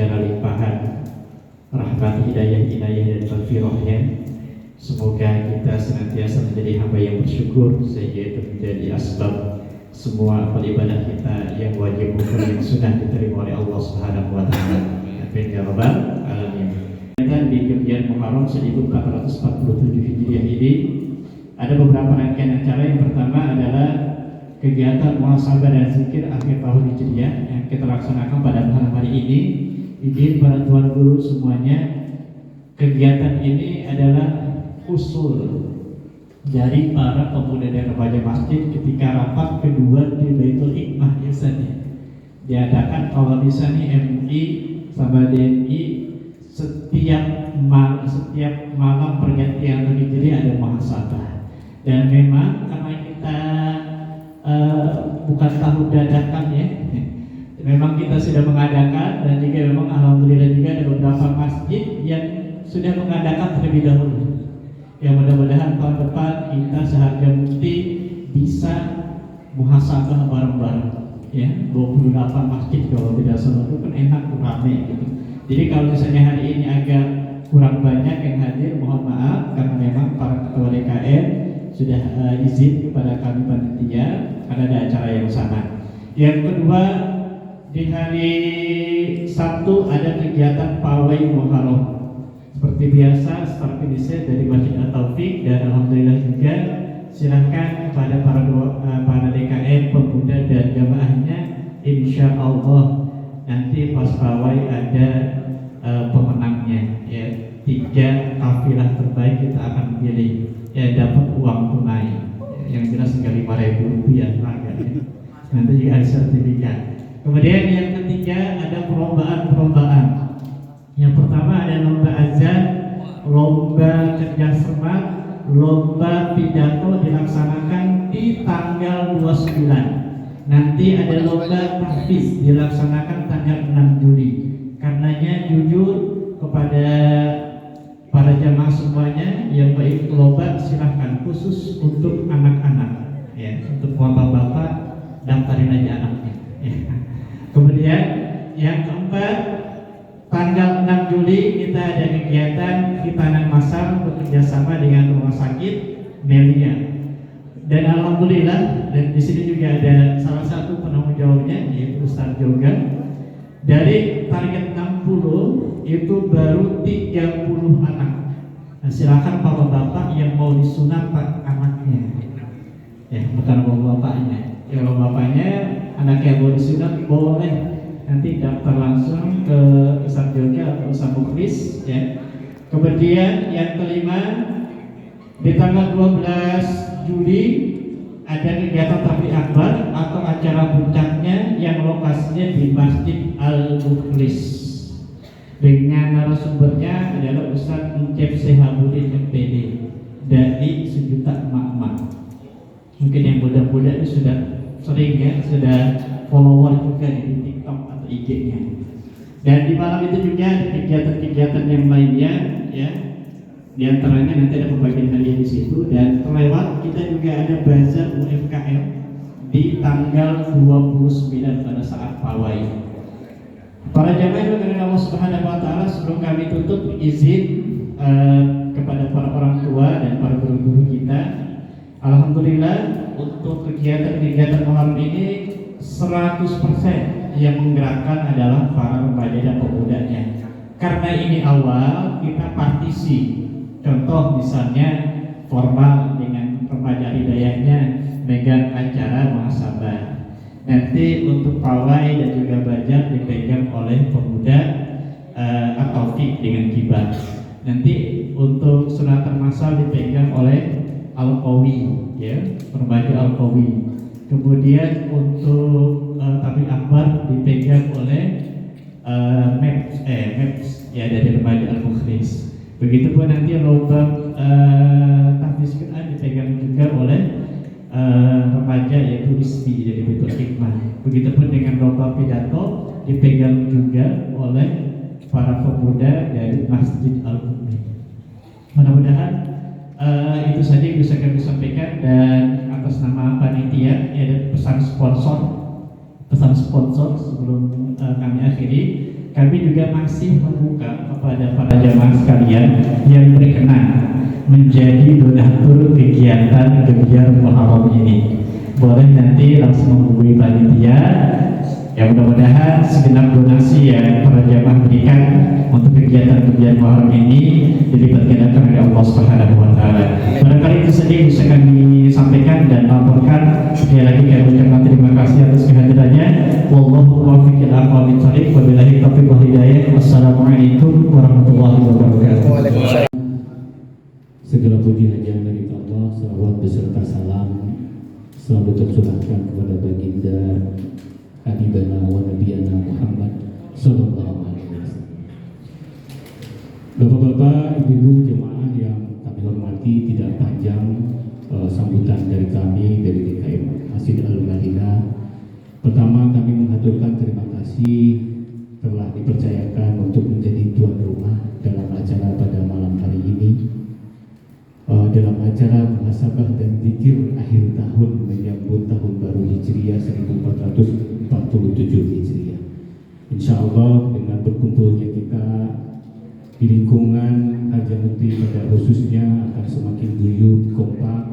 segala limpahan rahmat, hidayah, inayah dan taufiqnya. Semoga kita senantiasa menjadi hamba yang bersyukur, sehingga itu menjadi asbab semua amal ibadah kita yang wajib maupun yang sunnah diterima oleh Allah Subhanahu wa taala. Amin ya rabbal alamin. Di kegiatan Muharram 1447 Hijriah ini ada beberapa rangkaian acara. Yang pertama adalah kegiatan muhasabah dan zikir akhir tahun Hijriah yang kita laksanakan pada malam hari ini. Izin para tuan guru semuanya, kegiatan ini adalah usul dari para pemuda dan remaja masjid ketika rapat kedua di Baitul Hikmah biasanya diadakan. Kalau misalnya MUI sama DNI setiap malam pergantian tahun Hijriah ada muhasabah, dan memang karena kita bukan tahun dadakan ya, memang kita sudah mengadakan, dan juga memang alhamdulillah juga ada beberapa masjid yang sudah mengadakan terlebih dahulu. Yang mudah-mudahan tahun depan kita seharga mukti bisa muhasabah bareng-bareng ya, 28 masjid kalau tidak salah, itu kan enak, ramai gitu. Jadi kalau misalnya hari ini agak kurang banyak yang hadir, mohon maaf karena memang para ketua DKM sudah izin kepada kami panitia karena ada acara yang sama. Yang kedua, di hari Sabtu ada kegiatan pawai Muharram. Seperti biasa, start finishnya dari Masjid At-Taufik, dan alhamdulillah juga silahkan kepada para DKM, pemuda dan jamaahnya, insya Allah nanti pas pawai ada pemenangnya ya, 3 kafilah terbaik kita akan pilih ya, dapat uang tunai yang jelas tinggal Rp5.000 harganya. Nanti juga ada sertifikat. Kemudian yang ketiga ada perlombaan. Yang pertama ada lomba azan, lomba kerjasama, lomba pidato dilaksanakan di tanggal 29. Nanti ada lomba tahfiz dilaksanakan tanggal 6 Juli. Karenanya jujur kepada para jamaah semuanya yang baik lomba silahkan, khusus untuk anak-anak ya, untuk bapak-bapak daftarin aja anaknya ya. Kemudian yang keempat, tanggal 6 Juli kita ada kegiatan khitanan massal bekerjasama dengan rumah sakit Melia. Dan alhamdulillah, dan di sini juga ada salah satu penanggung jawabnya yaitu Ustaz Joga. Dari target 60 itu baru 30 anak. Nah, silakan bapak-bapak yang mau disunat anaknya. Ya, bukan bapak-bapaknya. Ya, kalau bapaknya anaknya mau disunat boleh. Nanti daftar langsung ke Ustaz Joga atau Ustaz Mukhlis ya. Kemudian yang kelima, di tanggal 12 Juli ada kegiatan Tabligh Akbar atau acara puncaknya yang lokasinya di Masjid Al-Mukhlis. Dengan narasumbernya adalah Ustaz Encep Sehabudin MPD dari sejuta emak-emak. Mungkin yang muda-muda itu sudah sering ya, sudah follower juga di TikTok atau IG-nya. Dan di malam itu juga ada kegiatan-kegiatan yang lainnya ya. Di antaranya nanti ada pembagian hadiah di situ, dan terlewat kita juga ada bazar UMKM di tanggal 29 pada saat pawai. Para jamaah yang dari Allah Subhanahu wa taala, sebelum kami tutup izin kepada para orang tua dan para guru-guru kita, alhamdulillah untuk kegiatan-kegiatan Muharram ini 100% yang menggerakkan adalah para remaja dan pemudanya. Karena ini awal, kita partisi. Contoh misalnya formal dengan remaja hidayahnya megang acara muhasabah. Nanti untuk pawai dan juga bazar dipegang oleh pemuda At-Taufik dengan Kibah. Nanti untuk sunatan masal dipegang oleh Al-Qawi ya, remaja Al-Qawi. Kemudian untuk Tabligh Akbar dipegang oleh MEPS ya, dari remaja Al-Mukhlis. Begitupun nanti lomba tahfiz Quran dipegang juga oleh remaja yaitu ISBI dari Baitul Hikmah. Begitupun dengan lomba pidato dipegang juga oleh para pemuda dari Masjid Al-Mukhlis. Mudah-mudahan itu saja yang bisa kami sampaikan, dan atas nama panitia ada pesan sponsor sebelum kami akhiri. kami juga masih membuka kepada para jamaah sekalian yang berkenan menjadi donatur kegiatan Gebyar Muharram ini. Boleh nanti langsung menghubungi panitia. Ya, mudah-mudahan segenap donasi yang para jamaah berikan untuk kegiatan Gebyar Muharram ini dilipat gandakan oleh Allah Subhanahu wa taala. Barangkali itu saja bisa kami sampaikan dan laporkan. Sekali lagi kami ucapkan terima kasih atas kehadirannya. Wallahu muwaffiq ila aqwamit thoriq, wabillahi taufiq wal hidayah. Wassalamualaikum warahmatullahi wabarakatuh. Waalaikumsalam. Segala puji hanya dari Allah, salawat beserta salam selalu tercurahkan kepada baginda Habibana wa Nabiyana Muhammad sallallahu alaihi wasallam. Bapak-bapak, ibu-ibu jemaah yang kami hormati, tidak panjang sambutan dari kami dari DKM Masjid Al-Madinah. Pertama, kami mengaturkan terima kasih telah dipercayakan untuk menjadi tuan rumah dalam acara pada malam hari ini. Dalam acara muhasabah dan zikir akhir tahun menyambut tahun baru Hijriah 1447 Hijriah. Insya Allah dengan berkumpulnya kita di lingkungan Harjamukti pada khususnya akan semakin guyup, kompak.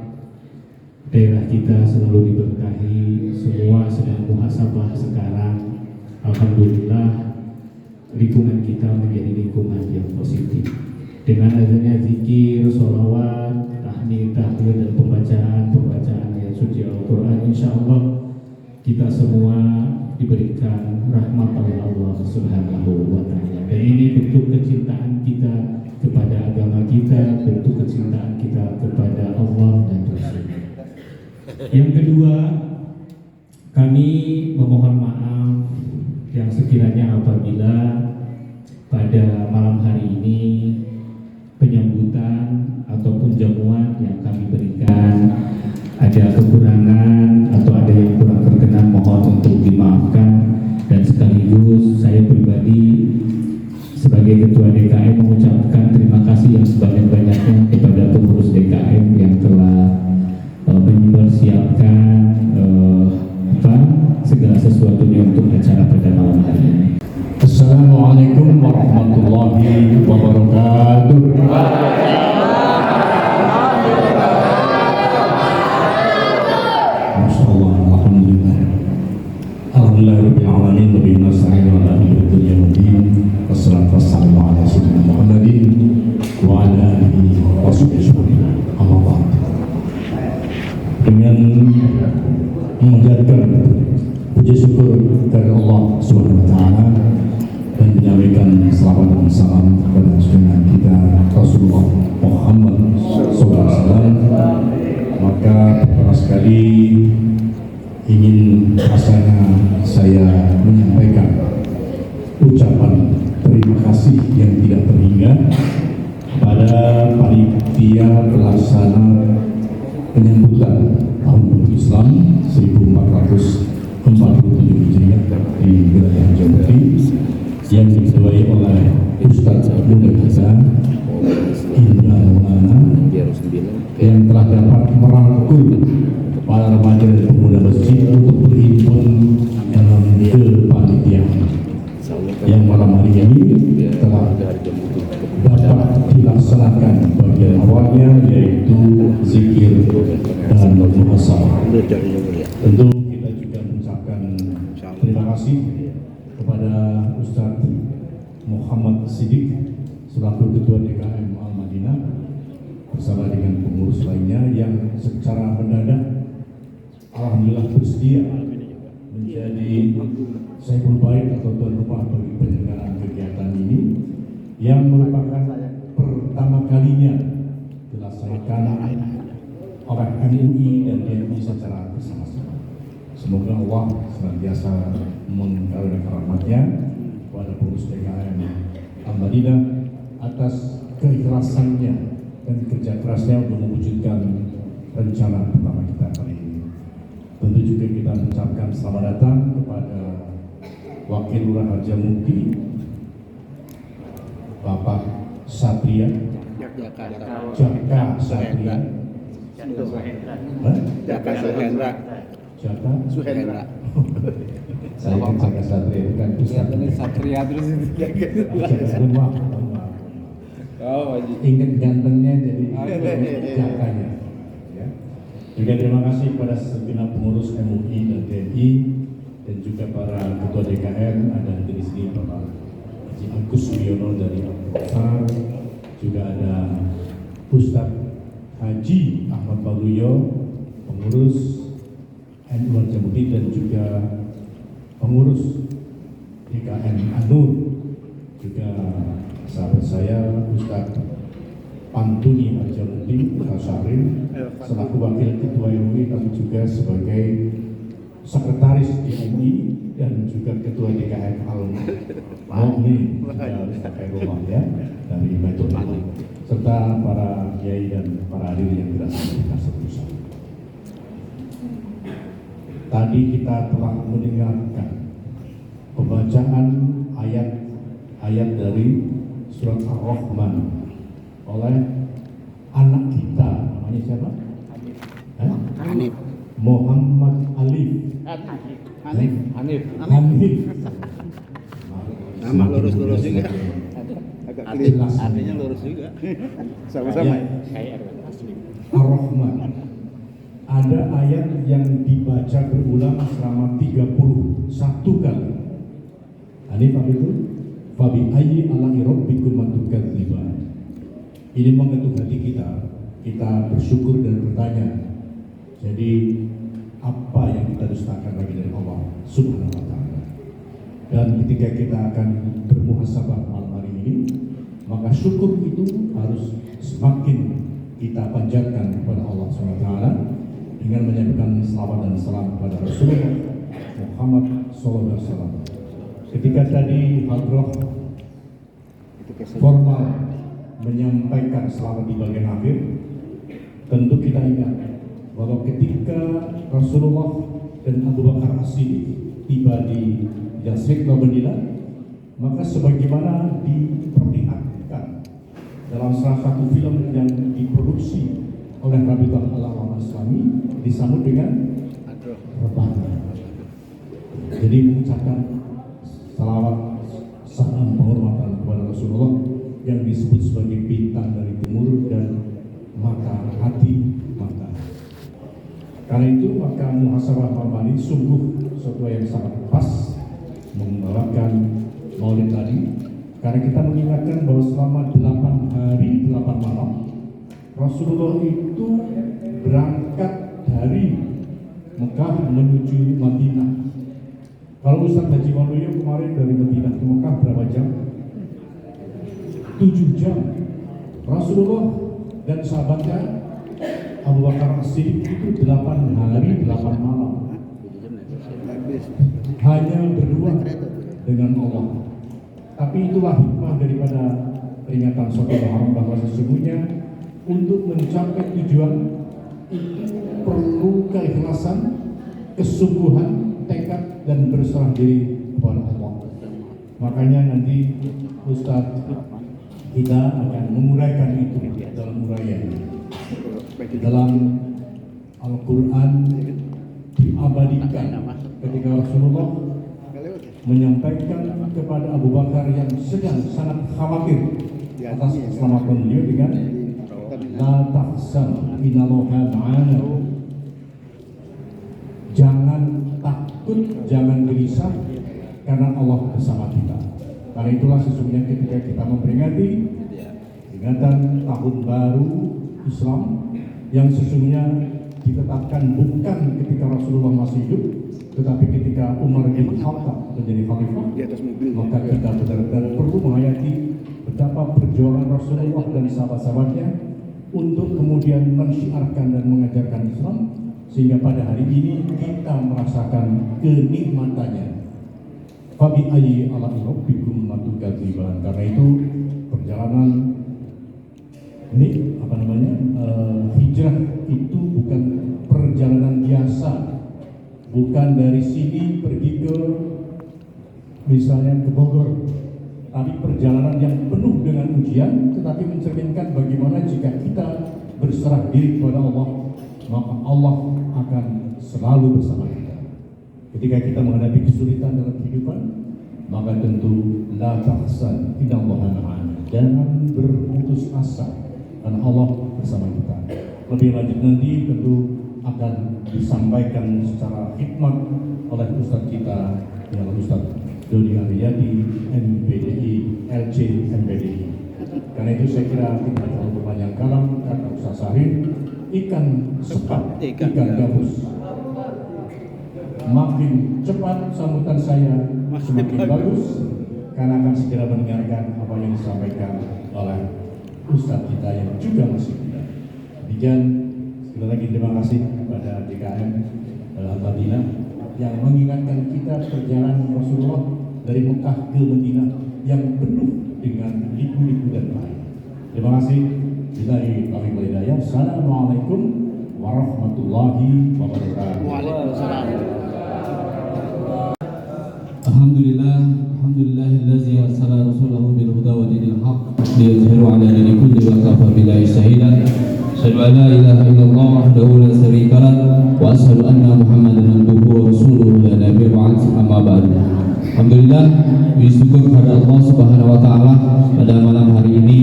Daerah kita selalu diberkahi, semua sedang muhasabah sekarang. Alhamdulillah lingkungan kita menjadi lingkungan yang positif. Dengan adanya zikir, sholawat, tahmid, tahlil dan pembacaan ayat suci Al-Quran, insya Allah kita semua diberikan rahmat oleh Allah Subhanahu wa taala. Dan ini bentuk kecintaan kita kepada agama kita, bentuk kecintaan kita kepada Allah dan Rasul. Yang kedua, kami memohon maaf yang sekiranya apabila pada malam hari ini penyambutan ataupun jamuan yang kami berikan ada kekurangan atau ada yang kurang berkenan, mohon untuk dimaafkan. Dan sekaligus saya pribadi sebagai Ketua DKM mengucapkan terima kasih yang sebanyak-banyaknya kepada pengurus DKM yang telah mempersiapkan segala sesuatunya untuk acara pada malam hari ini. Assalamualaikum warahmatullahi wabarakatuh. Masyaallah, alhamdulillah. Alhamdulillah rabbil alamin wa bihi nasta'in ala umuri dunya waddin. Wassalatu wassalamu ala sayyidina Muhammadin wa ala alihi wa sahbihi. Amma ba'd. Dengan mengucapkan puji syukur dari Allah Subhanahu wa taala dan menyampaikan selawat dan salam kepada junjungan kita Rasulullah Muhammad SAW, maka pertama sekali ingin rasanya saya menyampaikan ucapan terima kasih yang tidak terhingga kepada panitia pelaksana penyambutan tahun baru Islam 1447 Hijriah di wilayah Harjamukti yang diketuai oleh Ustadz Muda kita Indra Maulana yang telah dapat merangkul para remaja dan pemuda masjid untuk berhimpun dalam kepanitiaan yang malam hari ini telah dapat dilaksanakan bagian awalnya, yaitu zikir dan muhasabah. Tentu kita juga mengucapkan terima kasih kepada Ustadz Muhammad Siddiq selaku Ketua DKM Al-Madinah bersama dengan pengurus lainnya yang secara mendadak alhamdulillah bersedia menjadi saiful bait atau tuan rumah bagi penyelenggaraan kegiatan ini yang merupakan pertama kalinya dilaksanakan oleh MUI dan DMI secara bersama-sama. Semoga Allah senantiasa mengkaruniai rahmatnya kepada pengurus DKM Al-Madinah atas keikhlasannya dan kerja kerasnya untuk mewujudkan rencana pertama kita kali ini. Tentu juga kita mengucapkan selamat datang kepada Wakil Lurah Harjamukti Bapak Satria Jaka Satria Jaka Suhendra. Jaka Suhendra. Saya kan jaga satria itu kan Ustaz. Ini satria terus itu. Jangan maaf. Oh, Haji. Ingat gantengnya jadi jakanya. Ya. Juga terima kasih kepada segenap pengurus MUI dan TNI dan juga para ketua DKM, ada di sini Bapak Haji Agus Wiono dari Al-Qasar, juga ada Ustadz Haji Ahmad Baluyo, pengurus NU Jamudi dan juga pengurus DKM Anur, juga sahabat saya Ustadz Pantuni Al-Jamudi Al-Syarif selaku wakil ketua MUI, tapi juga sebagai sekretaris DMI dan juga ketua DKM Al-Mu'min ya dari Baitul Mali, serta para kiai dan para hadirin yang tidak kita sebutkan. Tadi kita telah mendengarkan pembacaan ayat dari surat Ar-Rahman oleh anak kita, namanya siapa? Hanif. Muhammad Alif. Hanif. Nama lurus-lurus juga. Agak kelas. Artinya lurus juga. Sama-sama. Ar-Rahman. Ada ayat yang dibaca berulang selama 31 kali. Hanif apa itu? Fabi ayyi ala'i rabbikum tukadziban. Ini mengetuk hati kita. Kita bersyukur dan bertanya. Jadi apa yang kita dustakan lagi dari Allah Subhanahu wa Ta'ala? Dan ketika kita akan bermuhasabah malam hari ini, maka syukur itu harus semakin kita panjatkan kepada Allah Subhanahu wa Ta'ala dengan menyampaikan selawat dan salam kepada Rasulullah Muhammad SAW. Ketika tadi hadrah formal menyampaikan selamat di bagian akhir, tentu kita ingat bahwa ketika Rasulullah dan Abu Bakar As-Siddiq tiba di Yasrib Madinah, maka sebagaimana diperlihatkan dalam salah satu film yang diproduksi oleh Rabitah Al-Ulama Islami, disambut dengan rebana. Jadi mengucapkan salawat salam penghormatan kepada Rasulullah yang disebut sebagai bintang dari timur dan mata hati mata. Karena itu maka muhasabah malam ini sungguh sesuatu yang sangat pas membawakan maulid tadi, karena kita mengingatkan bahwa selama 8 hari 8 malam Rasulullah itu berangkat dari Mekah menuju Madinah. Kalau Ustaz Haji Waluyo kemarin dari Madinah ke Mekah berapa jam? 7 jam. Rasulullah dan sahabatnya Abu Bakar As-Siddiq itu 8 hari 8 malam hanya berdua dengan Allah. Tapi itulah hikmah daripada peringatan suatu Muharram, bahwa sesungguhnya untuk mencapai tujuan itu perlu keikhlasan, kesungguhan, tekad dan berserah diri kepada Allah. Makanya nanti Ustaz kita akan menguraikan itu dalam uraian. Dalam Al-Quran diabadikan ketika Rasulullah menyampaikan kepada Abu Bakar yang sedang sangat khawatir atas keselamatan beliau dengan la tahzan innallaha ma'ana. Jangan takut, jangan gelisah, karena Allah bersama kita. Karena itulah sesungguhnya ketika kita memperingati ingatan tahun baru Islam yang sesungguhnya ditetapkan bukan ketika Rasulullah masih hidup, tetapi ketika Umar bin Khattab menjadi khalifah, maka kita benar-benar perlu menghayati betapa perjuangan Rasulullah dan sahabat-sahabatnya untuk kemudian mensyiarkan dan mengajarkan Islam, sehingga pada hari ini kita merasakan kenikmatannya. Fabi ayyi ala'i rabbikum tukadziban. Karena itu perjalanan ini hijrah itu bukan perjalanan biasa, bukan dari sini pergi ke misalnya ke Bogor, tapi perjalanan yang penuh dengan ujian, tetapi mencerminkan bagaimana jika kita berserah diri kepada Allah, maka Allah akan selalu bersama kita. Ketika kita menghadapi kesulitan dalam kehidupan, maka tentu la tahzan innallaha ma'ana. Jangan berputus asa karena Allah bersama kita. Lebih lanjut nanti tentu akan disampaikan secara hikmat oleh Ustadz kita, yang Ustadz Dodi Ariyadi, MPDI, LC MPDI. Karena itu saya kira kita terlalu berpanjang kalam, kata Ustadz Sahin, ikan sepat, ikan gabus. Makin cepat sambutan saya, semakin bagus, karena akan segera mendengarkan apa yang disampaikan oleh Ustadz kita yang juga masih muda. Demikian, sekali lagi terima kasih kepada DKM Al-Madinah yang mengingatkan kita perjalanan Rasulullah dari Mekah ke Madinah yang penuh dengan liku-liku dan bahaya. Terima kasih. Billahi taufiq wal hidayah. Assalamualaikum warahmatullahi wabarakatuh. Waalaikumsalam. Alhamdulillahillazi arsala rasulahu bil huda wa dinil haqq liyuzhiru ala dini kulli wa kafa billahi shahidan. Asyhadu an la ilaha illallah wahdahu la syarika lah wa asyhadu anna Muhammadan abduhu wa rasuluhu la nabiyya ba'd. Amma ba'd. Alhamdulillah, puji syukur kepada Allah Subhanahu wa taala pada malam hari ini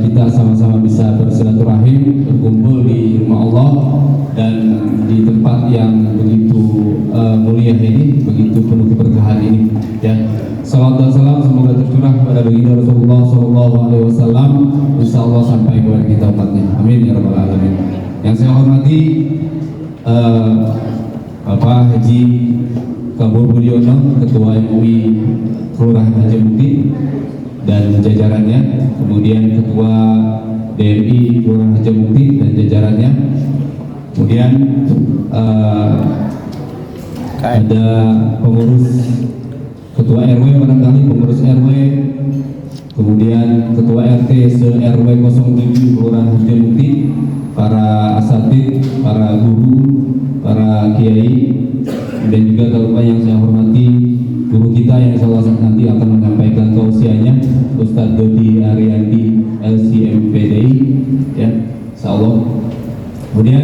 kita sama-sama bisa bersilaturahim, berkumpul di rumah Allah dan di tempat yang begitu mulia ini, begitu penuh keberkahan ini. Ya, salawat dan salam semoga tercurah kepada baginda Rasulullah Sallallahu Alaihi Wasallam, insya Allah sampai kepada kita umatnya. Amin ya rabbal alamin. Yang saya hormati Bapak Haji Kabur Budiono, Ketua MUI Kelurahan Harjamukti dan jajarannya, kemudian Ketua DMI Kelurahan Harjamukti dan jajarannya, kemudian ada pengurus Ketua RW barangkali, pengurus RW, kemudian Ketua RT se-RW 07 Kelurahan Harjamukti, para asatid, para guru, para kiai, dan juga Bapak yang saya hormati guru kita yang insyaallah nanti akan menyampaikan tausiahnya, Ustadz Dodi Ariyadi LCMPDI, ya, insyaallah. Kemudian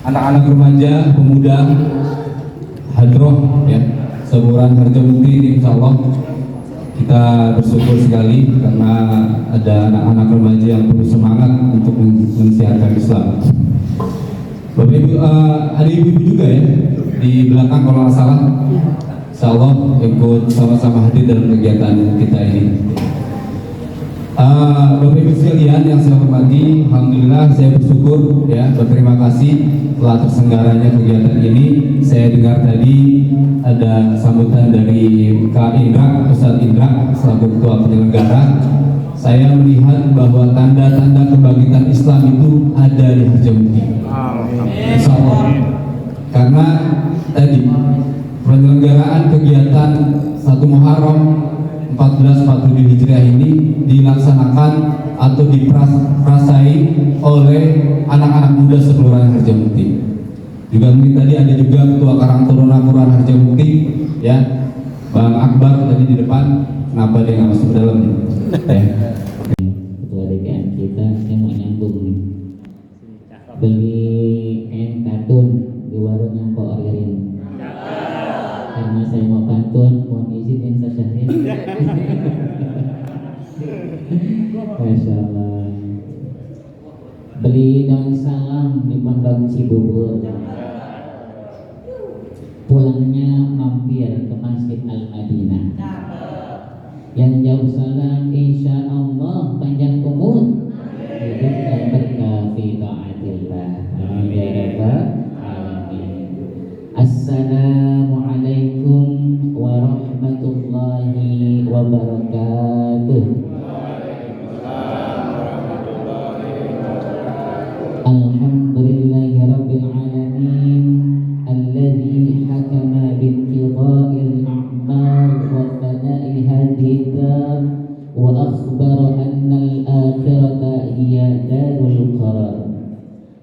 anak-anak remaja, pemuda, hadroh, ya, seluruhan Harjamukti, insyaallah kita bersyukur sekali karena ada anak-anak remaja yang penuh semangat untuk mensiarkan Islam. Bapak Ibu, ada ibu-ibu juga ya di belakang kalau nggak salah, insyaallah ikut sama-sama hadir dalam kegiatan kita ini. Bapak Ibu sekalian yang saya hormati, alhamdulillah saya bersyukur ya, berterima kasih telah terselenggaranya kegiatan ini. Saya dengar tadi ada sambutan dari Kak Indra, Ustadz Indra selaku ketua penyelenggara. Saya melihat bahwa tanda-tanda kebangkitan Islam itu ada di Harjamukti. Insyaallah. Karena tadi penyelenggaraan kegiatan 1 Muharram 1447 Hijriah ini dilaksanakan atau diprasai oleh anak-anak muda sekelurahan Harjamukti. Juga mungkin tadi ada juga Ketua Karang Taruna Kelurahan Harjamukti, ya, Bang Akbar tadi di depan. Kenapa dia nggak masuk ke dalam? Ketua DKM kita, saya mau nyambung nih. Beli kain katun di warung yang Pak Ririn. Karena saya mau pantun, mohon izin yang saya syahrin. Masya Allah. Beli daun salam di Pondok Cibubur. Pulangnya mampir ke Masjid Al-Madinah. Yang jauh salam, insya Allah panjang umur, hidup dan berkah fi taatillah. Amin ya rabbal alamin. Assalamualaikum warahmatullahi wabarakatuh. Alhamdulillahi rabbil alamin, alladzi hakama binqida'il a'mal wa fana'i hadhihi dar wa akhbara anna al-akhirata hiya darul qarar.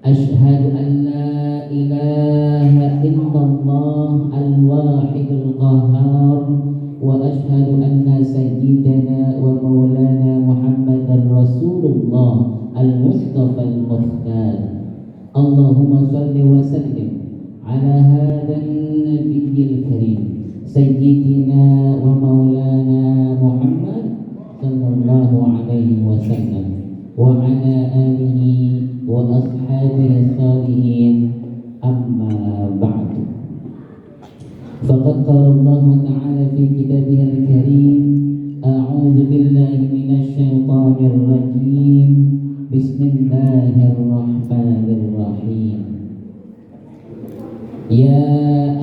Ashhadu an la ilaha illallah al-wahidul qahhar wa ashhadu anna sayyidana wa maulana Muhammadar Rasulullah al-Mustafa al-Mukhtar. Allahumma salli wa sallim على هذا النبي الكريم سيدنا ومولانا محمد صلى الله عليه وسلم وعلى آله وأصحابه الصالحين أما بعد فقد قال الله تعالى في كتابه الكريم أعوذ بالله من الشيطان الرجيم بسم الله الرحمن الرحيم يا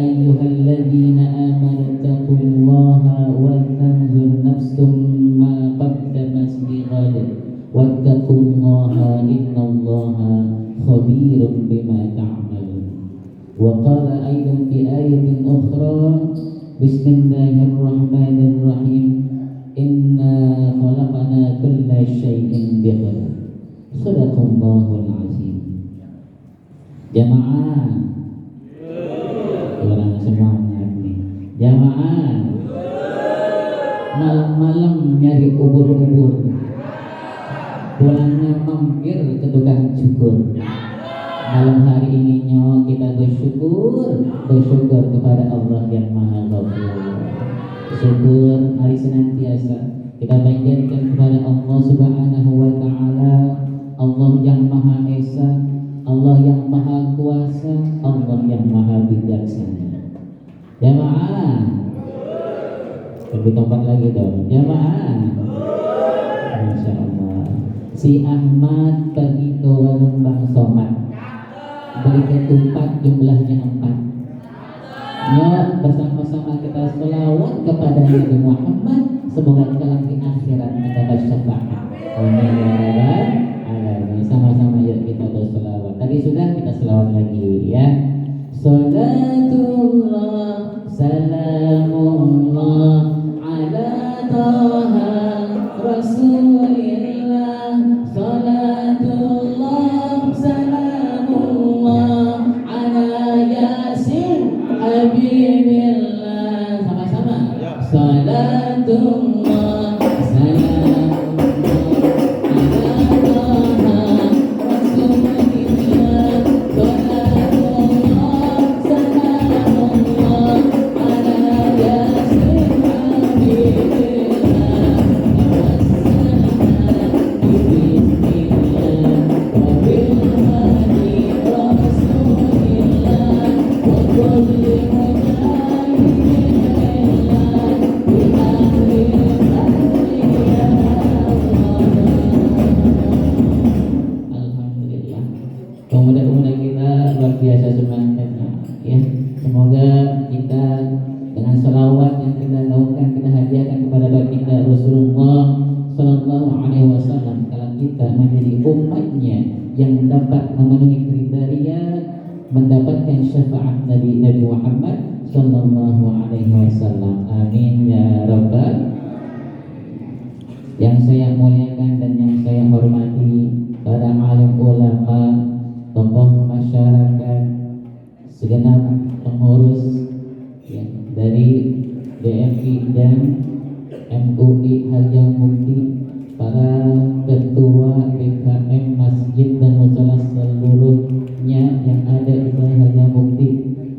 أيها الذين آمنوا اتقوا الله ولتنظر نفس ما قدمت لغد واتقوا الله إن الله خبير بما تعملون وقال أيضا في آية أخرى بسم الله الرحمن الرحيم إنا خلقنا كل شيء بقدر صدق الله العظيم. Jamaah orang semangat nih. Jamaah malam-malam nyari ubur-ubur, pulangnya mampir ke tukang cukur. Malam hari ini kita bersyukur kepada Allah yang Maha Ghafur. Syukur hari senantiasa kita panjatkan kepada Allah Subhanahu wa taala, Allah yang Maha Esa, Allah yang Maha Kuasa, Allah yang Maha Bijaksana. Jamaah, lebih tempat lagi dong. Jamaah, Masya Allah. Si Ahmad pergi ke warung Bang Somad, beli ketupat jumlahnya 4. Nyok bersama-sama kita selawat kepada Nabi Muhammad, semoga kelak di akhirat mendapat syafaat. Amin ya rabbal alamin. Sama-sama yuk kita berselawat. Tadi sudah, kita selawat lagi ya. Salatullah salamullah ala taha rasulillah. Salatullah salamullah ala yasin habibillah. Sama-sama. Salatullah salamullah ala taha rasulillah. Salatullah salamullah ala yasin habibillah. Alhamdulillah, pemuda-pemuda kita luar biasa semangatnya ya. Semoga kita dengan selawat yang kita lakukan, kita hadiahkan kepada baginda Rasulullah Sallallahu Alaihi Wasallam, kalau kita menjadi umatnya yang dapat memenuhi kriteria mendapatkan syafaat Nabi Muhammad Sallallahu Alaihi Wasallam. Amin ya rabbal. Yang saya muliakan dan yang saya hormati para alim ulama, tokoh masyarakat, segenap pengurus ya, dari DMI dan MUI Harjamukti, para ketua BKM Masjid dan Musala seluruhnya yang ada di Harjamukti,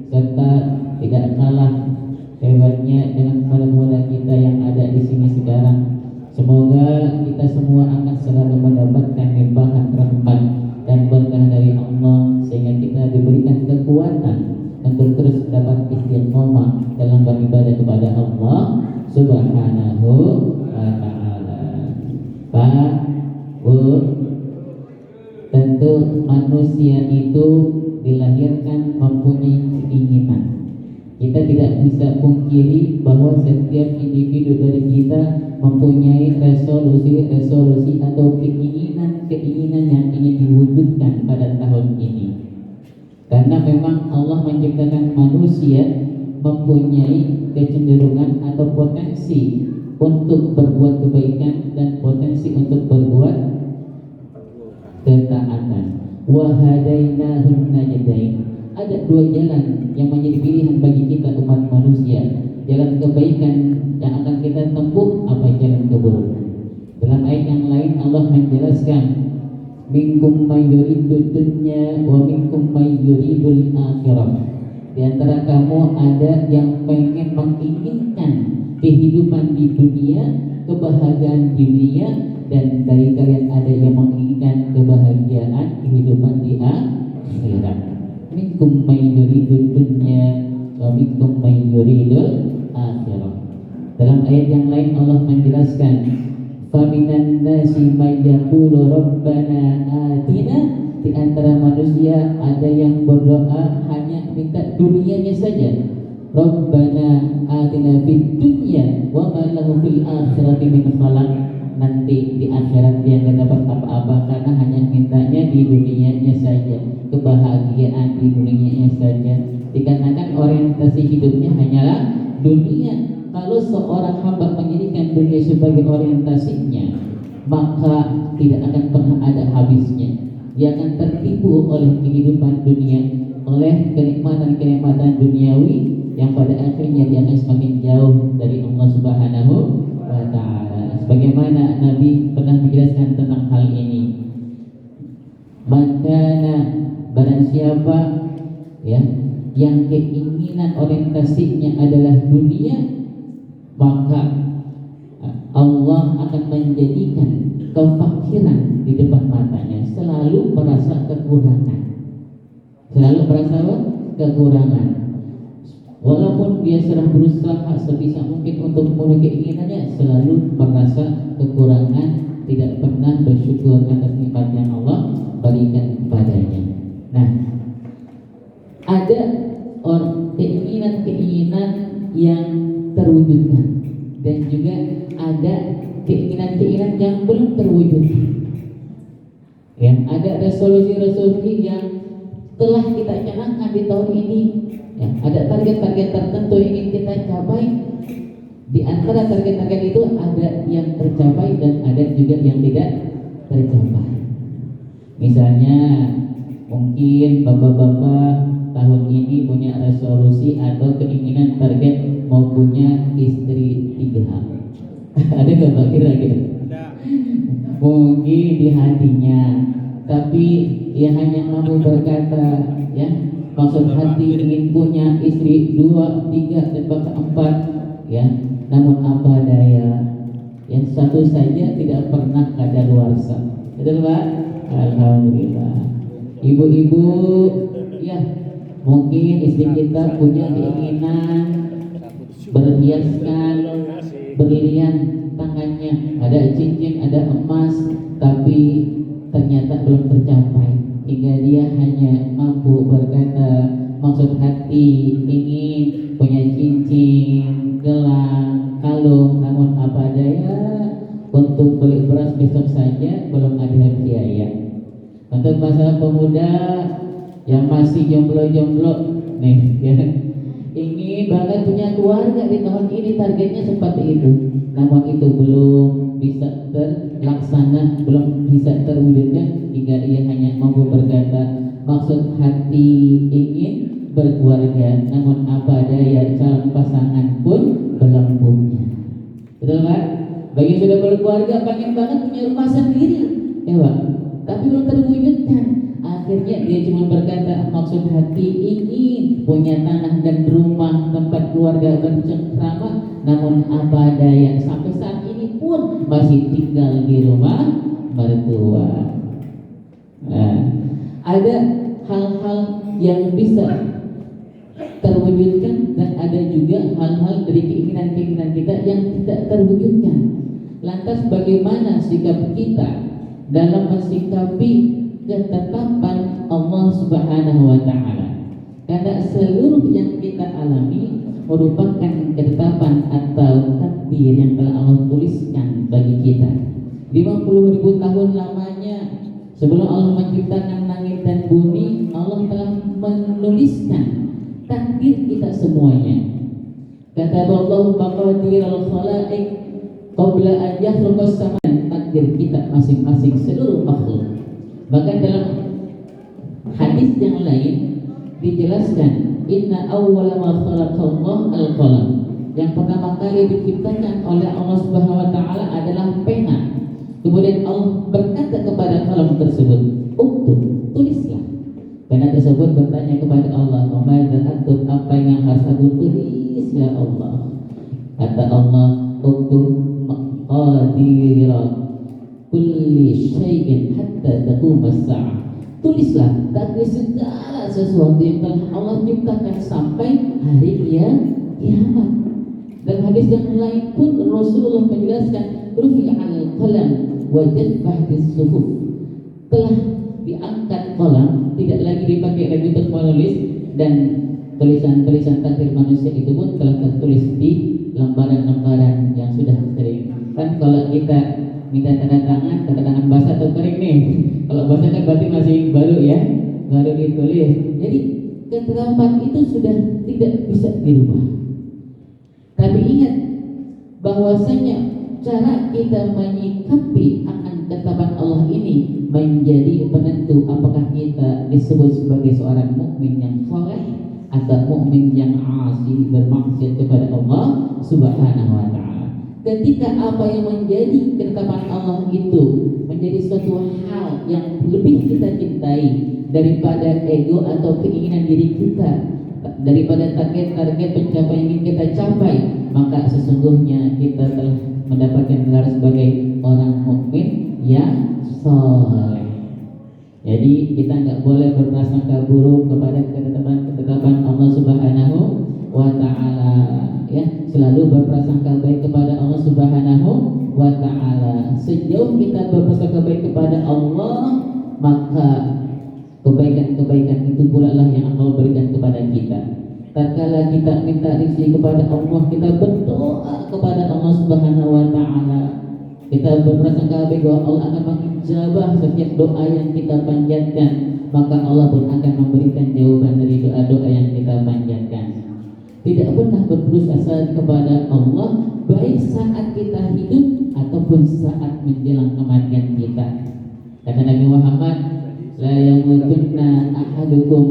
serta tidak kalah hebatnya dengan pemuda kita yang ada di sini sekarang. Semoga kita semua akan selalu mendapatkan limpahan rahmat dan berkah dari Allah, sehingga kita diberikan kekuatan untuk terus dapat istiqomah dalam beribadah kepada Allah Subhanahu wa ta'ala. Pak, Bu, tentu manusia itu dilahirkan mempunyai keinginan. Kita tidak bisa pungkiri bahwa setiap individu dari kita mempunyai resolusi atau keinginan yang ingin diwujudkan pada tahun ini. Karena memang Allah menciptakan manusia mempunyai kecenderungan atau potensi untuk berbuat kebaikan dan potensi untuk berbuat ketaatan. Wa hadainahun najdain. Ada 2 jalan yang menjadi pilihan bagi kita umat manusia. Jalan kebaikan yang akan kita tempuh, apa jalan keburukan. Dalam ayat yang lain Allah menjelaskan, minkum may yuridud dunya wa minkum may yuridul akhirah. di antara kamu ada yang pengen menginginkan kehidupan di dunia, kebahagiaan di dunia, dan dari kalian ada yang menginginkan kebahagiaan kehidupan di akhirat. Minkum may yuridud dunya wa minkum may yuridul akhirah. Dalam ayat yang lain Allah menjelaskan, faminan nasi may yaqulu rabbana atina. Di antara manusia ada yang berdoa hanya minta dunianya saja. Rabbana atina fid dunya wa ma lahu fil akhirati min khalaq. Nanti di akhirat dia enggak dapat apa-apa karena hanya mintanya di dunianya saja, kebahagiaan di dunianya saja. Dikarenakan orientasi hidupnya hanyalah dunia. Kalau seorang hamba menjadikan dunia sebagai orientasinya, maka tidak akan pernah ada habisnya. Dia akan tertipu oleh kehidupan dunia, oleh kenikmatan-kenikmatan duniawi yang pada akhirnya dia akan semakin jauh dari Allah Subhanahu wa Ta'ala. Sebagaimana Nabi pernah menjelaskan tentang hal ini, maka barang siapa ya yang keinginan orientasinya adalah dunia, maka Allah akan menjadikan kefakiran di depan matanya, selalu merasa kekurangan, kekurangan. Walaupun dia sedang berusaha sebisa mungkin untuk memenuhi keinginannya, selalu merasa kekurangan, tidak pernah bersyukur atas nikmat yang Allah berikan kepadanya. Nah, ada keinginan-keinginan yang terwujudkan, dan juga ada keinginan-keinginan yang belum terwujud. Ya, ada resolusi-resolusi yang telah kita canangkan di tahun ini. Ya, ada target-target tertentu yang ingin kita capai. Di antara target-target itu ada yang tercapai dan ada juga yang tidak tercapai. Misalnya, mungkin bapak-bapak tahun ini punya resolusi atau keinginan target mau punya istri 3. Ada nggak Pak kira-kira? Mungkin di hatinya, tapi ia hanya mampu berkata, ya maksud hati ingin punya istri 2, 3 dan bahkan 4, ya. Namun apa daya, yang satu saja tidak pernah kadaluarsa. Betul Pak? Alhamdulillah. Ibu-ibu, ya mungkin istri kita punya keinginan berhiaskan berlian tangannya, ada cincin, ada emas, tapi ternyata belum tercapai, hingga dia hanya mampu berkata, maksud hati ingin punya cincin, gelang, kalung, namun apa daya, untuk beli beras besok saja belum ada biaya. Untuk masalah pemuda yang masih jomblo-jomblo nih, ya, ingin banget punya keluarga di tahun ini, targetnya seperti itu, namun itu belum bisa terlaksana, belum bisa terwujudkan, hingga ia hanya mampu berkata, maksud hati ingin berkeluarga, namun apa daya calon pasangan pun belum punya. Betul Pak? Bagi yang sudah berkeluarga pengen banget punya rumah sendiri, ya Pak, tapi belum terwujudkan. Akhirnya dia cuma berkata, maksud hati ingin punya tanah dan rumah tempat keluarga bercengkrama, namun apa daya sampai saat ini pun masih tinggal di rumah mertua. Nah, ada hal-hal yang bisa terwujudkan dan ada juga hal-hal dari keinginan-keinginan kita yang tidak terwujudkan. Lantas bagaimana sikap kita dalam mensikapi ketetapan Allah Subhanahu wa Ta'ala? Karena seluruh yang kita alami merupakan ketetapan atau takdir yang telah Allah tuliskan bagi kita. 50.000 tahun lamanya sebelum Allah menciptakan langit dan bumi, Allah telah menuliskan takdir kita semuanya. Kata Allah, maqadir al-khalaiq qabla an yakhluqas sama, takdir kita masing-masing seluruh makhluk. Bahkan dalam hadis yang lain dijelaskan, inna awwala ma khalaqallahu al-qalam. Yang pertama kali diciptakan oleh Allah Subhanahu wa Ta'ala adalah pena. Kemudian Allah berkata kepada kalam tersebut, uktub, tulislah. Pena tersebut bertanya kepada Allah, "Madza aktub?" Allah. Kata Allah, "Uktub maqadira kulli syai'in hatta taqum as-sa'ah." Tulislah takdir segala sesuatu yang telah Allah ciptakan sampai hari kiamat. Dan hadis yang lain pun Rasulullah menjelaskan, "Rufi'al qalam wa jaffahtis suhuf." Telah diangkat qalam, tidak lagi dipakai lagi untuk menulis, dan tulisan-tulisan takdir manusia itu pun telah tertulis di lembaran-lembaran yang sudah kering. Kan kalau kita minta tanda tangan basah atau kering nih. Kalau basah kan berarti masih baru ya, baru ditulis. Jadi ketetapan itu sudah tidak bisa dirubah. Tapi ingat bahwasanya cara kita menyikapi akan ketetapan Allah ini menjadi penentu apakah kita disebut sebagai seorang mukmin yang saleh atau mukmin yang asi, bermaksiat kepada Allah Subhanahu wa taala. Ketika apa yang menjadi ketetapan Allah itu menjadi suatu hal yang lebih kita cintai daripada ego atau keinginan diri kita, daripada target-target pencapaian yang ingin kita capai, maka sesungguhnya kita telah mendapatkan gelar sebagai orang mukmin yang saleh. Jadi kita nggak boleh berprasangka buruk kepada ketetapan Allah Subhanahu wa taala, ya. Selalu berprasangka baik kepada Allah Subhanahu wa taala. Sejauh kita berprasangka baik kepada Allah, maka kebaikan-kebaikan itu pula lah yang Allah berikan kepada kita. Tatkala kita minta rezeki kepada Allah, kita berdoa kepada Allah Subhanahu wa taala, kita berprasangka baik bahwa Allah akan mengijabah setiap doa yang kita panjatkan, maka Allah pun akan memberikan jawaban dari doa-doa yang kita panjatkan. Tidak pernah berputus asa kepada Allah, baik saat kita hidup ataupun saat menjelang kematian kita. Kata Nabi Muhammad, "La yamutunna ahadukum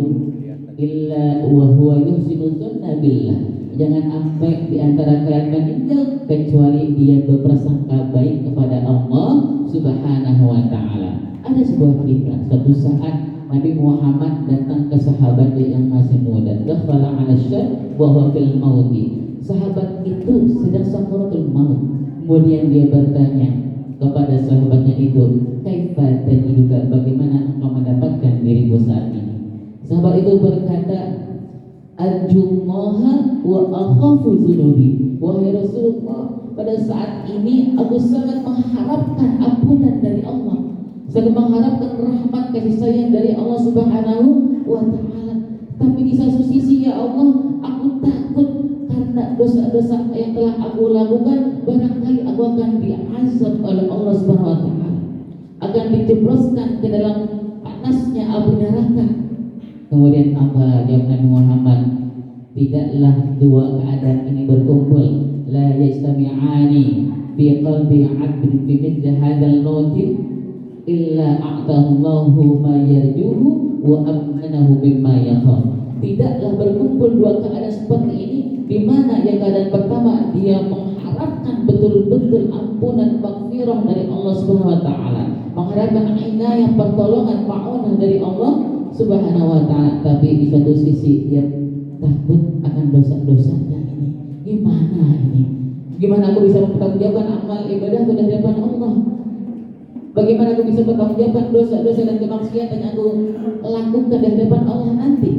illa wa huwa yuhsinu dzanna billah." Jangan sampai di antara kalian meninggal kecuali dia berprasangka baik kepada Allah Subhanahu wa taala. Ada sebuah kisah, suatu saat Nabi Muhammad datang ke sahabatnya yang masih muda. Dakhala 'ala syab wa huwa fil mauti. Sahabat itu sedang sakaratul maut. Kemudian dia bertanya kepada sahabatnya itu, "Kaifa tajiduka? Bagaimana engkau mendapatkan dirimu saat ini?" Sahabat itu berkata, "Arjullaha wa akhafu dzunubi." Wahai Rasulullah, pada saat ini aku sangat mengharapkan ampunan dari Allah, sangat mengharapkan rahmat kasih sayang dari Allah Subhanahu wa taala. Tapi di satu sisi, ya Allah, aku takut karena dosa-dosa yang telah aku lakukan, barangkali aku akan diazab oleh Allah Subhanahu wa taala, akan dijebloskan ke dalam panasnya api neraka. Kemudian apa jawab Nabi Muhammad? Tidaklah dua keadaan ini berkumpul. La yastami'ani fi qalbi 'abdin fi mithli hadzal mauti illa a'tallahu ma yarjuhu wa amanahu mimma yakhaf. Tidaklah berkumpul dua keadaan seperti ini, di mana yang keadaan pertama dia mengharapkan betul-betul ampunan maghfirah dari Allah Subhanahu wa taala, mengharapkan inayah pertolongan ma'unah dari Allah Subhanahu wa taala, tapi di satu sisi dia takut akan dosa-dosanya ini. Gimana ini? Gimana aku bisa mempertanggungjawabkan amal ibadahku di hadapan Allah? Bagaimana aku bisa bertanggungjawabkan dosa-dosa dan kemaksiatan yang aku lakukan di hadapan Allah nanti?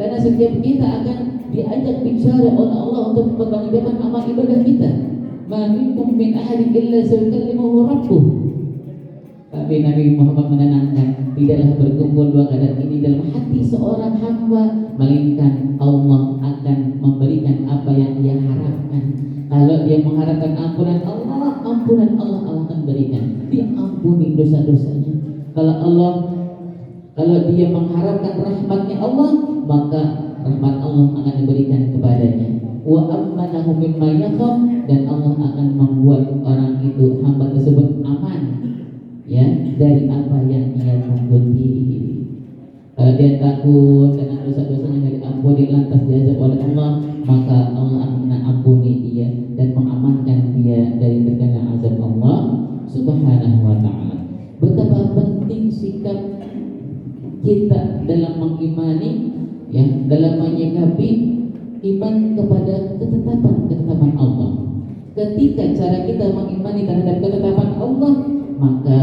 Karena setiap kita akan diajak bicara oleh Allah untuk mempertanggungjawabkan amal ibadah kita. Ma minkum min ahadin illa sayukallimuhu rabbuh. Tapi Nabi Muhammad menenangkan, tidaklah berkumpul dua keadaan ini dalam hati seorang hamba, melainkan Allah akan memberikan apa yang dia harapkan. Kalau dia mengharapkan ampunan Allah Allah akan berikan. Dia ampuni dosa-dosanya. Kalau dia mengharapkan rahmatnya Allah, maka rahmat Allah akan diberikan kepadanya. Wa ammanahu mimma yakhaf, dan Allah akan membuat orang itu, hamba tersebut, aman, ya, dari apa yang ia takuti. Kalau dia takut karena dosa-dosanya tidak diampuni lantas diazab oleh Allah, maka Allah akan mengampuni dia dan mengamankan dia dari terkena azab Allah Subhanahu wa taala. Betapa penting sikap kita dalam mengimani, ya, dalam menyikapi iman kepada ketetapan ketika cara kita mengimani terhadap ketetapan Allah, maka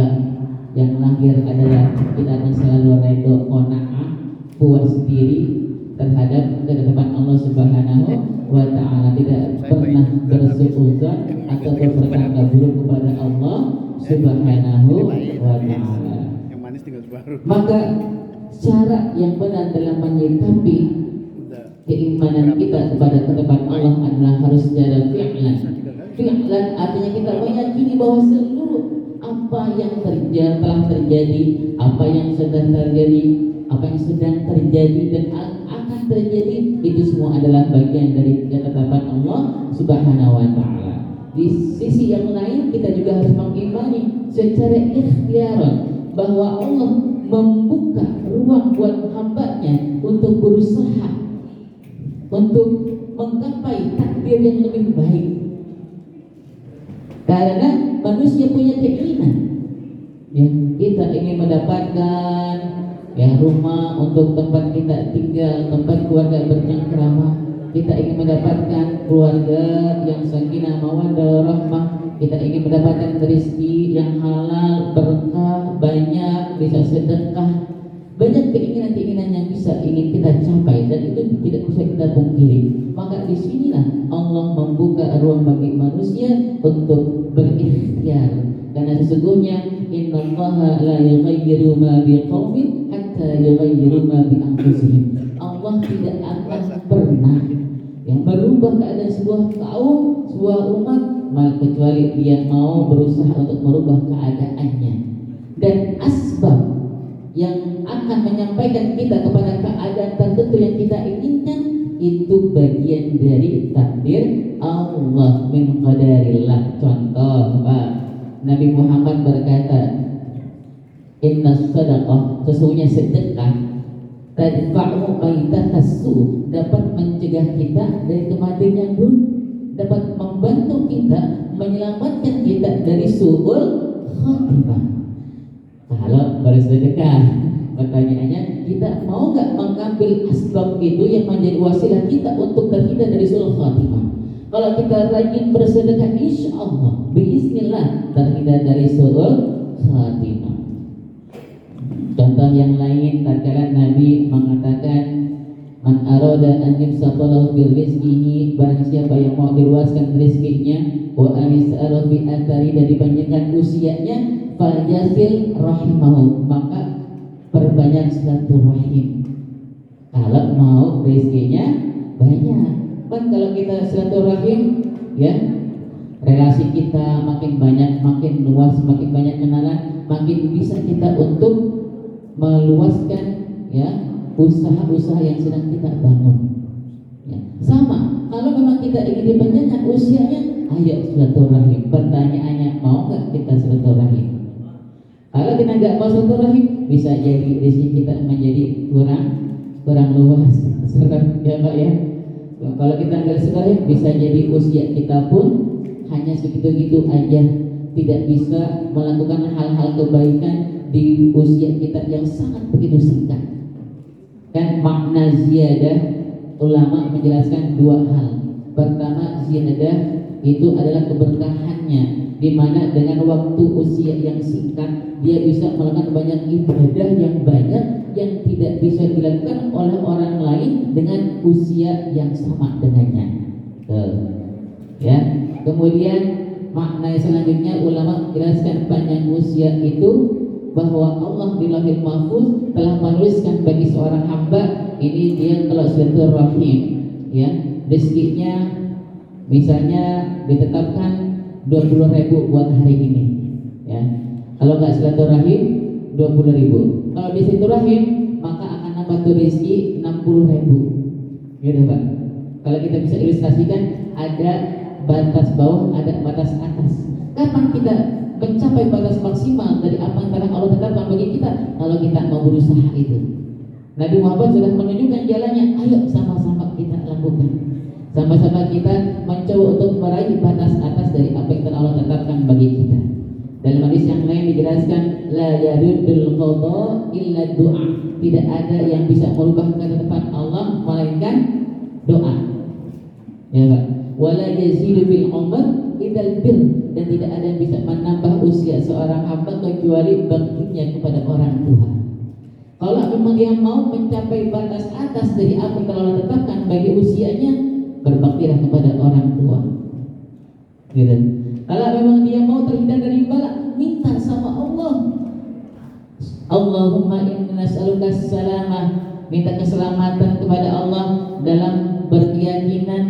yang lahir adalah kita akan selalu redho, qanaah, puas diri terhadap ketetapan Allah Subhanahu wa Ta'ala, tidak pernah bersuudzon atau berprasangka buruk kepada Allah Subhanahu wa Ta'ala. Yang manis tinggal separuh. Maka cara yang benar dalam menyikapi keimanan kita kepada ketetapan Allah adalah harus secara fi'lan. Fi'lan artinya kita meyakini bahwa seluruh apa yang telah terjadi, apa yang sedang terjadi, apa yang sedang terjadi dan akan terjadi, itu semua adalah bagian dari ketetapan Allah Subhanahu wa Ta'ala. Di sisi yang lain kita juga harus mengimani secara ikhtiaran bahwa Allah membuka ruang buat hambanya untuk berusaha untuk menggapai takdir yang lebih baik. Karena manusia punya keinginan, ya, kita ingin mendapatkan rumah untuk tempat kita tinggal, tempat keluarga bercengkrama. Kita ingin mendapatkan keluarga yang sakinah mawaddah rahmah. Kita ingin mendapatkan rezeki yang halal, berkah, banyak, bisa sedekah. Banyak keinginan-keinginan yang ingin kita capai dan itu tidak bisa kita pungkiri. Maka disinilah Allah membuka ruang bagi manusia untuk berikhtiar. Karena sesungguhnya innallaha la yughayyiru ma biqaumin hatta yughayyiru ma bi anfusihim. Allah tidak akan pernah yang merubah keadaan sebuah kaum, sebuah umat, kecuali dia mau berusaha untuk merubah keadaannya. Dan asbab yang akan menyampaikan kita kepada keadaan tertentu yang kita inginkan itu bagian dari takdir Allah, min qadarillah. Contoh, Pak, Nabi Muhammad berkata, inna sadaqah, sesungguhnya sedekah, tadfa'u maitatas su, dapat mencegah kita dari kematian yang buruk, dapat membantu kita, menyelamatkan kita dari su'ul khatimah. Kalau bersedekah, pertanyaannya, kita mau nggak mengambil asbab itu yang menjadi wasilah kita untuk terhindar dari su'ul khatimah? Kalau kita rajin bersedekah, insya Allah, biiznillah, terhindar dari su'ul khatimah. Contoh yang lain, tatkala Nabi mengatakan, man arada an yubsatalahu fi rizqihi, barang siapa yang mau diluaskan rezekinya, wa anis'alahu fi athari, dan dipanjangkan usianya, falyasil rahimahu, maka perbanyak silaturahim. Kalau mau rezekinya banyak, kan kalau kita silaturahim, ya, relasi kita makin banyak, makin luas, makin banyak kenalan, makin bisa kita untuk meluaskan, ya, usaha-usaha yang sedang kita bangun. Ya. Sama, kalau memang kita ingin dipanjangkan usianya, ayo silaturahim. Pertanyaannya, mau nggak kita silaturahim? Kalau kita nggak mau silaturahim, bisa jadi rezeki kita menjadi kurang luas, ya Pak ya. Kalau kita nggak silaturahim, bisa jadi usia kita pun hanya segitu-gitu aja, tidak bisa melakukan hal-hal kebaikan di usia kita yang sangat begitu singkat. Kan makna ziyadah, ulama menjelaskan dua hal. Pertama, ziyadah itu adalah keberkahannya, di mana dengan waktu usia yang singkat dia bisa melakukan banyak ibadah yang banyak yang tidak bisa dilakukan oleh orang lain dengan usia yang sama dengannya. Ya. Kemudian makna selanjutnya ulama menjelaskan panjang usia itu bahwa Allah di Lauhil Mahfuz telah menuliskan bagi seorang hamba ini, dia kalau silaturahim, ya, rezekinya misalnya ditetapkan 20.000 buat hari ini, ya. Kalau nggak silaturahim 20.000. Kalau di silaturahim maka akan nambah tuh rezeki 60.000. Gitu Pak. Kalau kita bisa ilustrasikan, ada batas bawah, ada batas atas. Kapan kita mencapai batas maksimal dari apa yang telah Allah tetapkan bagi kita? Kalau kita mau berusaha itu. Nabi Muhammad sudah menunjukkan jalannya. Ayo sama-sama kita lakukan. Sama-sama kita mencoba untuk meraih batas atas dari apa yang telah Allah tetapkan bagi kita. Dalam hadis yang lain dijelaskan, la yaduddul qadha illa du'a. Tidak ada yang bisa merubah ketetapan Allah melainkan doa. Ya Pak. Wala yazidu fil umr idal bir, dan tidak ada yang bisa menambah usia seorang hamba kecuali baktinya kepada orang tua. Kalau memang dia mau mencapai batas atas dari apa yang telah Allah tetapkan bagi usianya, berbaktilah kepada orang tua. Gitu. Kalau memang dia mau terhindar dari bala, minta sama Allah. Allahumma inna nas'aluka salamah, minta keselamatan kepada Allah dalam berkeyakinan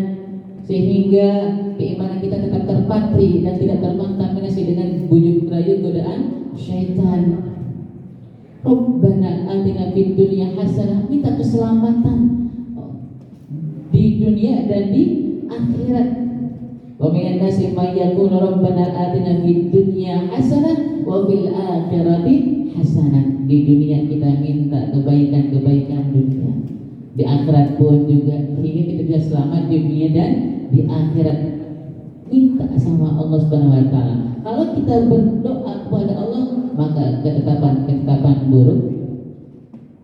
sehingga keimanan kita tetap terpatri dan tidak terkontaminasi dengan bujuk rayu godaan syaitan. Rabbana atina fid dunya hasanah, minta keselamatan di dunia dan di akhirat. Wa minan nasi may yaqulu rabbana atina fid dunya hasanah wa fil akhirati hasanah. Di dunia kita minta kebaikan-kebaikan dunia, di akhirat pun juga, sehingga kita bisa selamat di dunia dan di akhirat. Minta sama Allah Subhanahu wa taala. Kalau kita berdoa kepada Allah, maka ketetapan buruk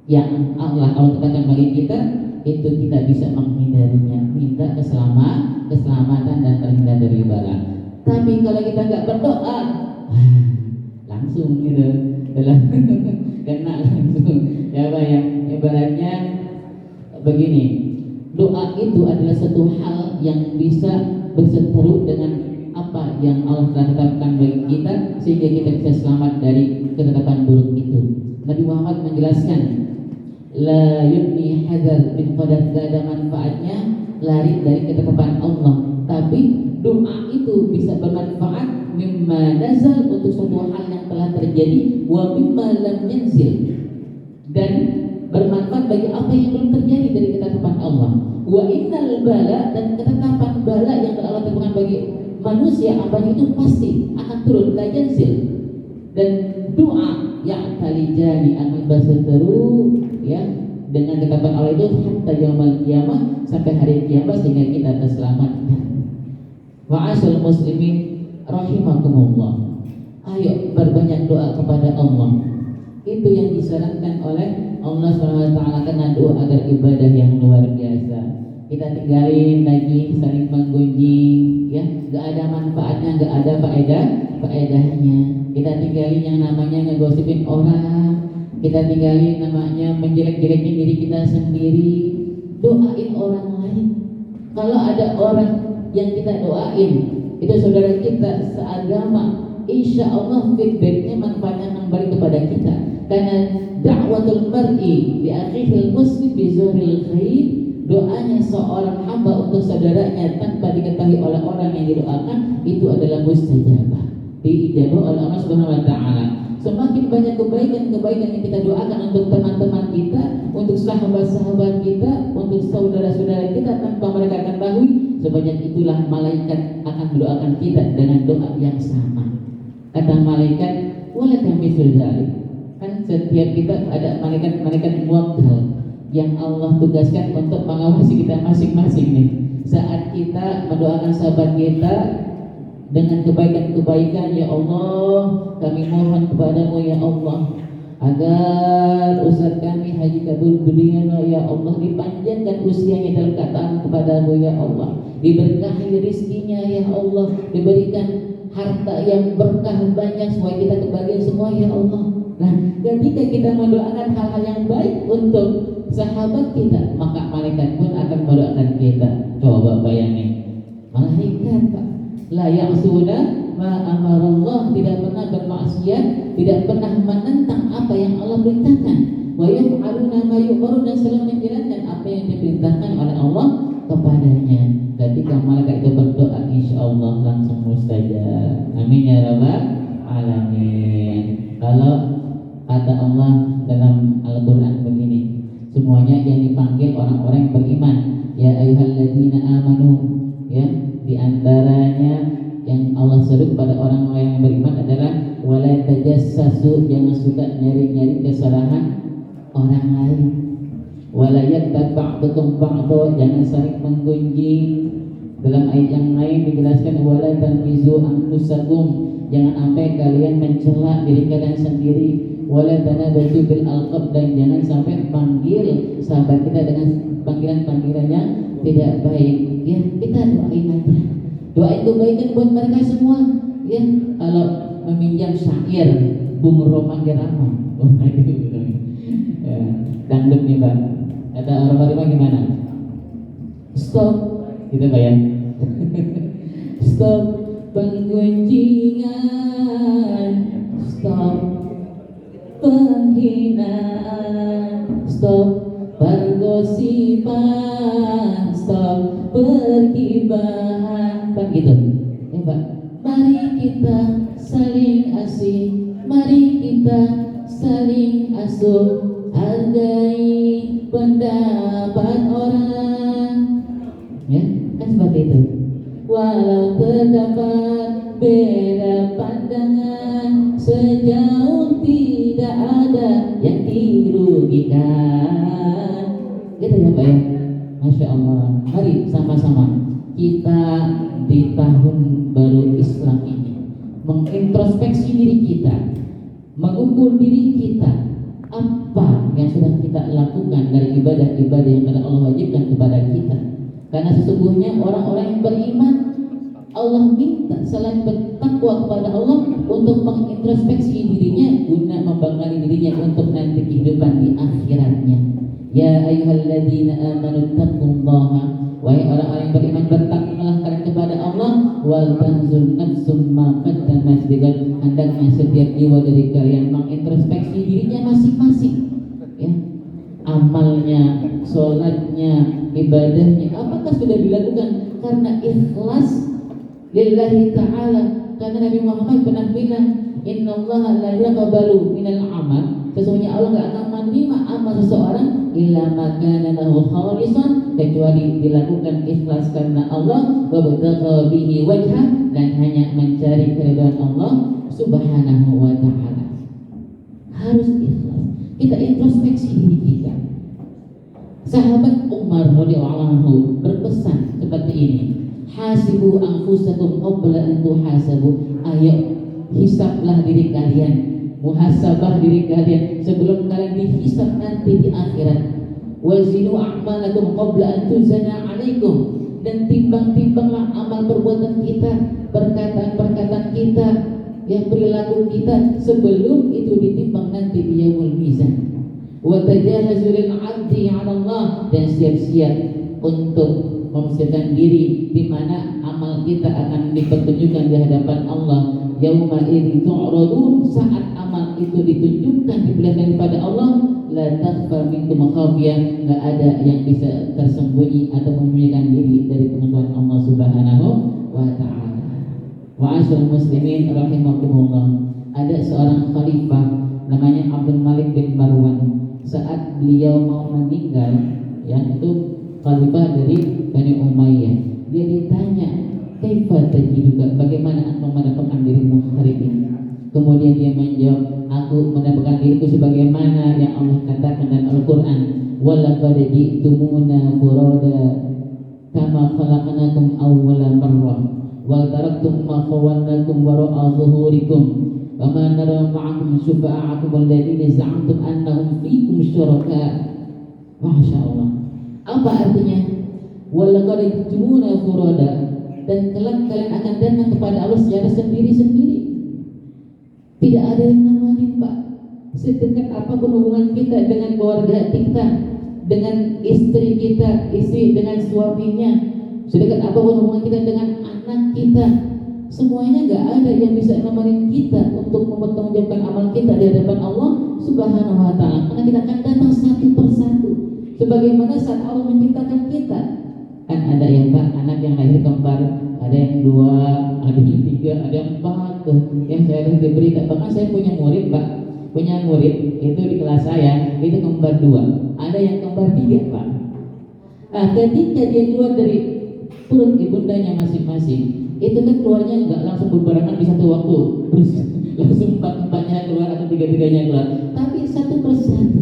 yang Allah tetapkan bagi kita itu kita bisa menghindarinya. Minta keselamatan dan terhindar dari bala. Tapi kalau kita nggak berdoa, langsung gitu, kena langsung. Ya Pak, ya ibaratnya begini, doa itu adalah satu hal yang bisa berseteru dengan apa yang Allah telah tetapkan bagi kita, sehingga kita bisa selamat dari ketetapan buruk itu. Nabi Muhammad menjelaskan, la yubni hadar bin qadar, gak ada manfaatnya lari dari ketetapan Allah, tapi doa itu bisa bermanfaat mimma nazal, untuk suatu hal yang telah terjadi, wa mimma lam yanzil, dan bermanfaat bagi apa yang belum terjadi dari ketetapan Allah. Wa innal bala, dan ketetapan bala yang telah Allah tetapkan bagi manusia abadi itu pasti akan turun, la yanzil. Dan doa yang talijani akan berseteru ya dengan ketetapan Allah itu hatta yaumul qiyamah, sampai hari kiamat, sehingga kita terselamatkan. Wa'asul muslimin rahimakumullah, ayo berbanyak doa kepada Allah. Itu yang disarankan oleh Allah SWT, karena doa adalah ibadah yang luar biasa. Kita tinggalin lagi saling menggunjing, ya, gak ada manfaatnya, gak ada faedahnya. Kita tinggalin yang namanya ngegosipin orang, kita tinggalin namanya menjelek-jelekin diri kita sendiri. Doain orang lain. Kalau ada orang yang kita doain, itu saudara kita seagama, insya Allah feedbacknya, manfaatnya kembali kepada kita. Karena da'watul mar'i li akhihil muslim bi zuhril khair, doanya seorang hamba untuk saudaranya tanpa diketahui oleh orang yang didoakan, itu adalah mustajabah, diijabah oleh Allah Subhanahu wa taala. Semakin banyak kebaikan yang kita doakan untuk teman-teman kita, untuk sahabat-sahabat kita, untuk saudara-saudara kita tanpa mereka ketahui, sebanyak itulah malaikat akan mendoakan kita dengan doa yang sama. Kata malaikat, walaka mithl dzalik. Kan setiap kita ada malaikat muwakkal yang Allah tugaskan untuk mengawasi kita masing-masing nih. Saat kita mendoakan sahabat kita dengan kebaikan-kebaikan, ya Allah, kami mohon kepadamu ya Allah, agar Ustaz kami Haji Kabul Budiono ya Allah dipanjangkan usianya dalam ketaatan kepadamu ya Allah, diberkahi rizkinya ya Allah, diberikan harta yang berkah banyak, supaya kita kebahagiaan semua ya Allah. Nah, ketika kita mendoakan hal-hal yang baik untuk sahabat kita, maka malaikat pun akan mendoakan kita. Coba bayangin, malaikat Pak, la ya'suna ma amarallah, tidak pernah bermaksiat, tidak pernah menentang apa yang Allah perintahkan. Wa yaf'aluna ma yu'marun, dan selalu menjalankan apa yang diperintahkan oleh Allah kepadanya. Ketika malaikat itu berdoa, insya Allah langsung mustajab. Amin ya rabbal alamin. Kalau kata Allah dalam Al-Quran begini, semuanya yang dipanggil orang-orang yang beriman, ya ayyuhalladzina amanu, ya, diantaranya yang Allah seru kepada orang-orang yang beriman adalah wala tajassasu, jangan suka nyari-nyari kesalahan orang lain. Wala yaghtab ba'dukum ba'dha, jangan saling menggunjing. Dalam ayat yang lain dijelaskan wala tanmizu anfusakum, jangan sampai kalian mencela diri kalian sendiri. Wala tanabatu bil alqab, dan jangan sampai panggil sahabat kita dengan panggilan-panggilan yang tidak baik. Ya, kita doain aja. Doain kebaikan buat mereka semua. Ya, kalau meminjam syair Bung Roman Gerama, ya, dangdut nih Pak. Kata orang Bali gimana? Stop, gitu Pak ya. Stop penggunjingan, stop penghinaan, stop pergosipan, stop pergibahan, Pak gitu. Ya Pak. Mari kita saling asih, mari kita saling asuh, hargai pendapat orang. Ya, kan seperti itu. Walau terdapat beda pandangan, sejauh tidak ada yang dirugikan. Gitu ya Pak ya. Masya Allah. Mari sama-sama kita di tahun baru Islam ini mengintrospeksi diri kita, mengukur diri kita, apa yang sudah kita lakukan dari ibadah-ibadah yang telah Allah wajibkan kepada kita. Karena sesungguhnya orang-orang yang beriman, Allah minta selain bertakwa kepada Allah untuk mengintrospeksi dirinya guna membangkali dirinya untuk nanti kehidupan di akhiratnya. Ya ayyuhalladzina amanu taqullaha, wahai orang-orang yang beriman, bertakwalah kalian kepada Allah. Wal tanzur nafsum ma qaddamat lighad, hendaknya setiap jiwa dari kalian mengintrospeksi dirinya masing-masing. Ya, amalnya, sholatnya, ibadahnya, apakah sudah dilakukan karena ikhlas lillahi ta'ala? Karena Nabi Muhammad pernah bilang, innallaha la yaqbalu minal amal, sesungguhnya Allah gak akan menerima amal seseorang illa makana lahu khalisan, kecuali dilakukan ikhlas karena Allah, wa batagha bihi wajha, dan hanya mencari keridhaan Allah subhanahu wa ta'ala. Harus ikhlas. Kita introspeksi diri kita. Sahabat Umar radhiyallahu anhu berpesan seperti ini, hasibu anfusakum qabla an tuhasabu. Ayo hisablah diri kalian, muhasabah diri kalian sebelum kalian dihisab nanti di akhirat. Wazinu a'malakum qabla an tuzana 'alaikum, dan timbang-timbanglah amal perbuatan kita, perkataan-perkataan kita, yang perilaku kita sebelum itu ditimbang nanti di yaumul mizan. Wa tajahazu lil 'abdi 'ala Allah, dan siap-siap untuk mempersiapkan diri di mana amal kita akan dipertunjukkan di hadapan Allah. Yauma idzin tu'radun, saat amal itu ditunjukkan, diperlihatkan kepada Allah, la takhfa minkum khafiyah, enggak ada yang bisa tersembunyi atau menyembunyikan diri dari pengetahuan Allah Subhanahu wa taala. Wa asyul muslimin rahimakumullah. Ada seorang khalifah namanya Abdul Malik bin Marwan. Saat beliau mau meninggal, ya, itu khalifah dari Bani Umayyah, dia ditanya, kaifa tajiduka, bagaimana engkau mendapatkan dirimu hari ini? Kemudian dia menjawab, aku mendapatkan diriku sebagaimana yang Allah katakan dalam Al-Quran, walaqad ji'tumuna furada kama khalaqnakum awwala marrah wa taraktum ma khawwalnakum wara'a zuhurikum wa ma nara ma'akum syufa'akum alladziina za'amtum annahum fiikum syuraka. Masya Allah. Apa artinya? Walaqad ji'tumuna furada, dan kelak kalian akan datang kepada Allah secara sendiri-sendiri. Tidak ada yang namanya Pak. Sedekat apapun hubungan kita dengan keluarga kita, dengan istri kita, istri dengan suaminya, sedekat apapun hubungan kita dengan anak kita, semuanya gak ada yang bisa nemenin kita untuk mempertanggungjawabkan amal kita di hadapan Allah Subhanahu wa ta'ala. Karena kita akan datang satu persatu, sebagaimana saat Allah menciptakan kita. Kan ada yang Pak, anak yang lahir kembar, ada yang 2, ada yang 3, ada yang 4. Yang saya lihat di berita, bahkan saya punya murid Pak, punya murid itu di kelas saya, itu kembar 2, ada yang kembar 3 Pak. Nah, ketika dia keluar dari perut ibundanya masing-masing, itu kan keluarnya nggak langsung berbarengan di satu waktu, terus langsung 4-4-nya keluar atau 3-3-nya keluar, tapi satu persatu.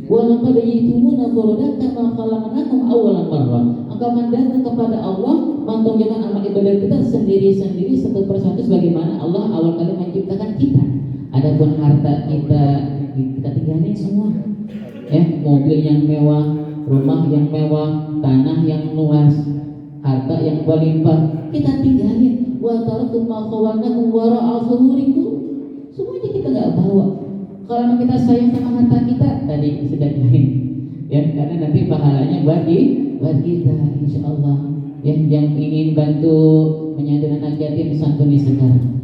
Walaqad ji'tumuna furada kama khalaqnakum awwala marrah. Engkau akan datang kepada Allah menunjukkan amal ibadah kita sendiri-sendiri satu persatu sebagaimana Allah awal kali menciptakan kita. Adapun harta kita tinggalin semua. Mobil yang mewah, rumah yang mewah, tanah yang luas, harta yang berlimpah, kita tinggalin. Wa taraktum ma khawalnakum wara'a zuhurikum. Semuanya kita nggak bawa. Kalau kita sayang sama harta kita, tadi sudah lain. Ya, karena nanti pahalanya buat kita, insya Allah. Yang ingin bantu menyantuni anak yatim, santuni sekarang.